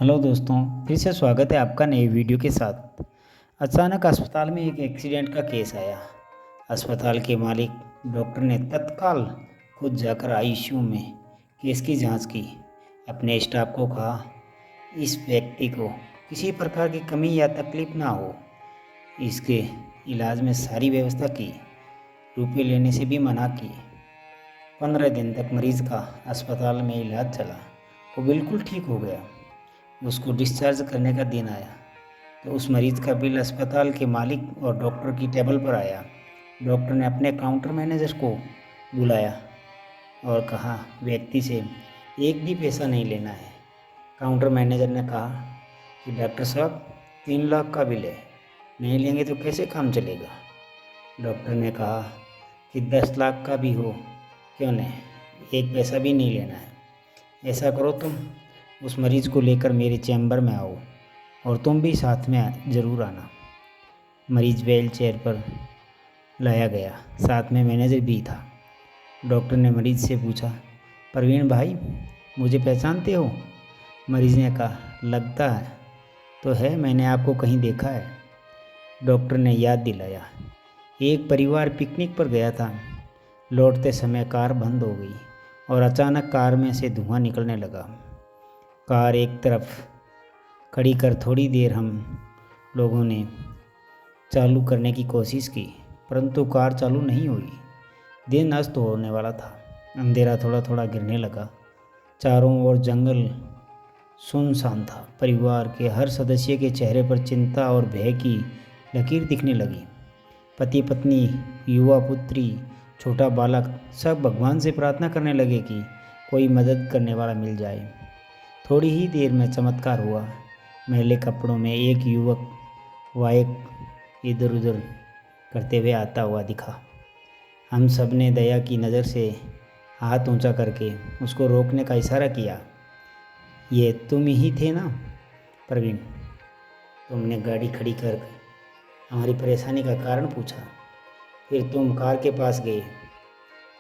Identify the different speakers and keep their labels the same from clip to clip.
Speaker 1: Hello दोस्तों, फिर से स्वागत है आपका नए वीडियो के साथ। अचानक अस्पताल में एक एक्सीडेंट का केस आया। अस्पताल के मालिक डॉक्टर ने तत्काल खुद जाकर आईसीयू में केस की जांच की। अपने स्टाफ को कहा, इस व्यक्ति को किसी प्रकार की कमी या तकलीफ ना हो। इसके इलाज में सारी व्यवस्था की, रुपये लेने से भी मना की। 15 दिन तक मरीज का अस्पताल में इलाज चला। वो बिल्कुल ठीक हो गया। उसको डिस्चार्ज करने का दिन आया तो उस मरीज का बिल अस्पताल के मालिक और डॉक्टर की टेबल पर आया। डॉक्टर ने अपने काउंटर मैनेजर को बुलाया और कहा, व्यक्ति से एक भी पैसा नहीं लेना है। काउंटर मैनेजर ने कहा कि डॉक्टर साहब, 3 लाख का बिल है, नहीं लेंगे तो कैसे काम चलेगा। डॉक्टर ने कहा कि 10 लाख का भी हो क्यों नहीं, एक पैसा भी नहीं लेना है। ऐसा करो, तुम उस मरीज़ को लेकर मेरे चैम्बर में आओ और तुम भी साथ में ज़रूर आना। मरीज़ व्हील चेयर पर लाया गया, साथ में मैनेजर भी था। डॉक्टर ने मरीज़ से पूछा, प्रवीण भाई, मुझे पहचानते हो? मरीज़ ने कहा, लगता है तो है, मैंने आपको कहीं देखा है। डॉक्टर ने याद दिलाया, एक परिवार पिकनिक पर गया था। लौटते समय कार बंद हो गई और अचानक कार में से धुआं निकलने लगा। कार एक तरफ खड़ी कर थोड़ी देर हम लोगों ने चालू करने की कोशिश की, परंतु कार चालू नहीं हुई। दिन अस्त होने वाला था, अंधेरा थोड़ा थोड़ा गिरने लगा। चारों ओर जंगल सुनसान था। परिवार के हर सदस्य के चेहरे पर चिंता और भय की लकीर दिखने लगी। पति पत्नी, युवा पुत्री, छोटा बालक सब भगवान से प्रार्थना करने लगे कि कोई मदद करने वाला मिल जाए। थोड़ी ही देर में चमत्कार हुआ। मैले कपड़ों में एक युवक वाइक इधर उधर करते हुए आता हुआ दिखा। हम सब ने दया की नज़र से हाथ ऊंचा करके उसको रोकने का इशारा किया। ये तुम ही थे ना प्रवीण? तुमने गाड़ी खड़ी कर हमारी परेशानी का कारण पूछा। फिर तुम कार के पास गए,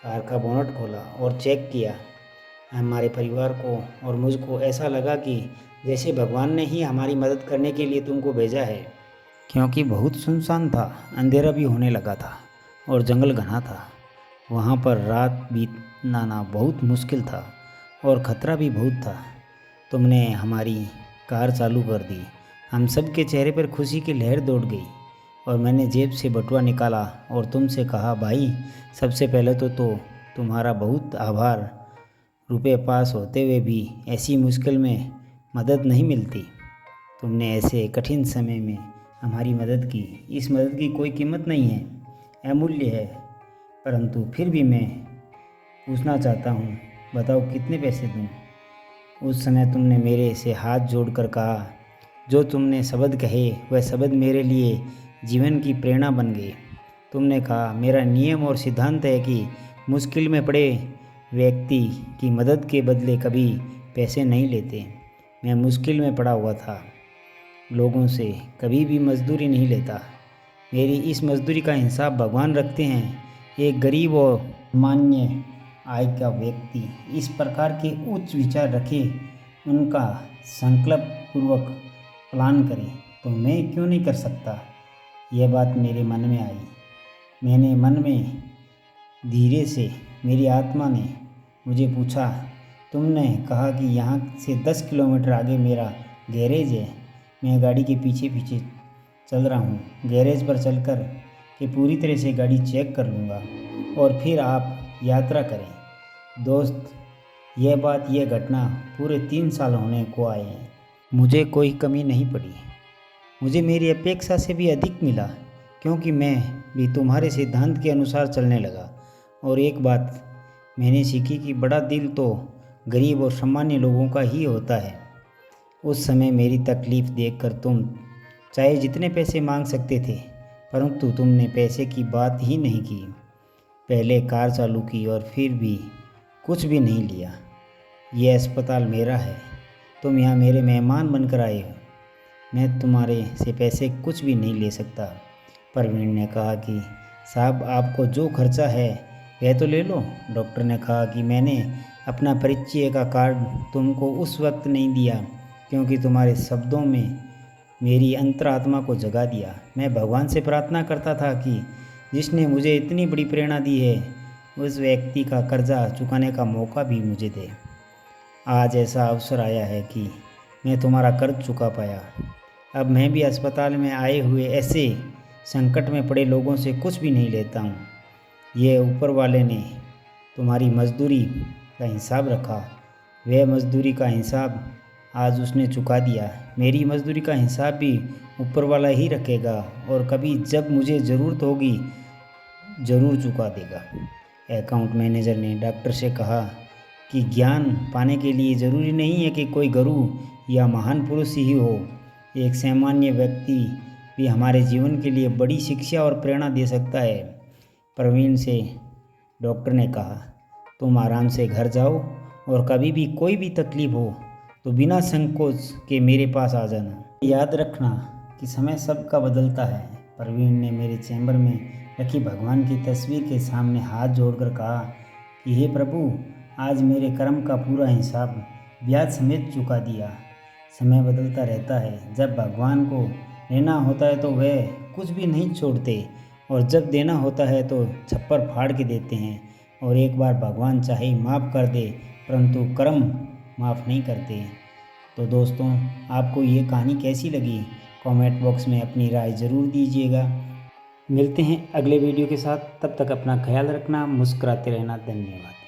Speaker 1: कार का बोनट खोला और चेक किया। हमारे परिवार को और मुझको ऐसा लगा कि जैसे भगवान ने ही हमारी मदद करने के लिए तुमको भेजा है, क्योंकि बहुत सुनसान था, अंधेरा भी होने लगा था और जंगल घना था। वहाँ पर रात बीतना बहुत मुश्किल था और ख़तरा भी बहुत था। तुमने हमारी कार चालू कर दी। हम सब के चेहरे पर खुशी की लहर दौड़ गई और मैंने जेब से बटुआ निकाला और तुमसे कहा, भाई, सबसे पहले तो तुम्हारा बहुत आभार। रुपए पास होते हुए भी ऐसी मुश्किल में मदद नहीं मिलती। तुमने ऐसे कठिन समय में हमारी मदद की। इस मदद की कोई कीमत नहीं है, अमूल्य है। परंतु फिर भी मैं पूछना चाहता हूँ, बताओ कितने पैसे दूँ? उस समय तुमने मेरे से हाथ जोड़कर कहा, जो तुमने शब्द कहे वह शब्द मेरे लिए जीवन की प्रेरणा बन गए। तुमने कहा, मेरा नियम और सिद्धांत है कि मुश्किल में पड़े व्यक्ति की मदद के बदले कभी पैसे नहीं लेते। मैं मुश्किल में पड़ा हुआ था, लोगों से कभी भी मजदूरी नहीं लेता। मेरी इस मजदूरी का हिसाब भगवान रखते हैं। एक गरीब और सामान्य आय का व्यक्ति इस प्रकार के उच्च विचार रखे, उनका संकल्प पूर्वक प्लान करे, तो मैं क्यों नहीं कर सकता। यह बात मेरे मन में आई। मैंने मन में धीरे से मेरी आत्मा ने मुझे पूछा, तुमने कहा कि यहाँ से 10 किलोमीटर आगे मेरा गैरेज है। मैं गाड़ी के पीछे पीछे चल रहा हूँ। गैरेज पर चलकर के पूरी तरह से गाड़ी चेक कर लूँगा और फिर आप यात्रा करें। दोस्त, यह घटना पूरे 3 साल होने को आए हैं। मुझे कोई कमी नहीं पड़ी। मुझे मेरी अपेक्षा से भी अधिक मिला, क्योंकि मैं भी तुम्हारे सिद्धांत के अनुसार चलने लगा। और एक बात मैंने सीखी कि बड़ा दिल तो गरीब और सामान्य लोगों का ही होता है। उस समय मेरी तकलीफ़ देखकर तुम चाहे जितने पैसे मांग सकते थे, परंतु तुमने पैसे की बात ही नहीं की। पहले कार चालू की और फिर भी कुछ भी नहीं लिया। यह अस्पताल मेरा है, तुम यहाँ मेरे मेहमान बनकर आए हो। मैं तुम्हारे से पैसे कुछ भी नहीं ले सकता। प्रवीण ने कहा कि साहब, आपको जो खर्चा है वह तो ले लो। डॉक्टर ने कहा कि मैंने अपना परिचय का कार्ड तुमको उस वक्त नहीं दिया क्योंकि तुम्हारे शब्दों में मेरी अंतरात्मा को जगा दिया। मैं भगवान से प्रार्थना करता था कि जिसने मुझे इतनी बड़ी प्रेरणा दी है उस व्यक्ति का कर्जा चुकाने का मौका भी मुझे दे। आज ऐसा अवसर आया है कि मैं तुम्हारा कर्ज चुका पाया। अब मैं भी अस्पताल में आए हुए ऐसे संकट में पड़े लोगों से कुछ भी नहीं लेता हूँ। ये ऊपर वाले ने तुम्हारी मजदूरी का हिसाब रखा, वह मजदूरी का हिसाब आज उसने चुका दिया। मेरी मजदूरी का हिसाब भी ऊपर वाला ही रखेगा और कभी जब मुझे ज़रूरत होगी ज़रूर चुका देगा। अकाउंट मैनेजर ने डॉक्टर से कहा कि ज्ञान पाने के लिए ज़रूरी नहीं है कि कोई गुरु या महान पुरुष ही हो। एक सामान्य व्यक्ति भी हमारे जीवन के लिए बड़ी शिक्षा और प्रेरणा दे सकता है। प्रवीण से डॉक्टर ने कहा, तुम आराम से घर जाओ और कभी भी कोई भी तकलीफ हो तो बिना संकोच के मेरे पास आ जाना। याद रखना कि समय सबका बदलता है। प्रवीण ने मेरे चैम्बर में रखी भगवान की तस्वीर के सामने हाथ जोड़कर कहा कि हे प्रभु, आज मेरे कर्म का पूरा हिसाब ब्याज समेत चुका दिया। समय बदलता रहता है। जब भगवान को लेना होता है तो वह कुछ भी नहीं छोड़ते और जब देना होता है तो छप्पर फाड़ के देते हैं। और एक बार भगवान चाहे माफ़ कर दे परंतु कर्म माफ़ नहीं करते। तो दोस्तों, आपको ये कहानी कैसी लगी कमेंट बॉक्स में अपनी राय ज़रूर दीजिएगा। मिलते हैं अगले वीडियो के साथ, तब तक अपना ख्याल रखना, मुस्कुराते रहना। धन्यवाद।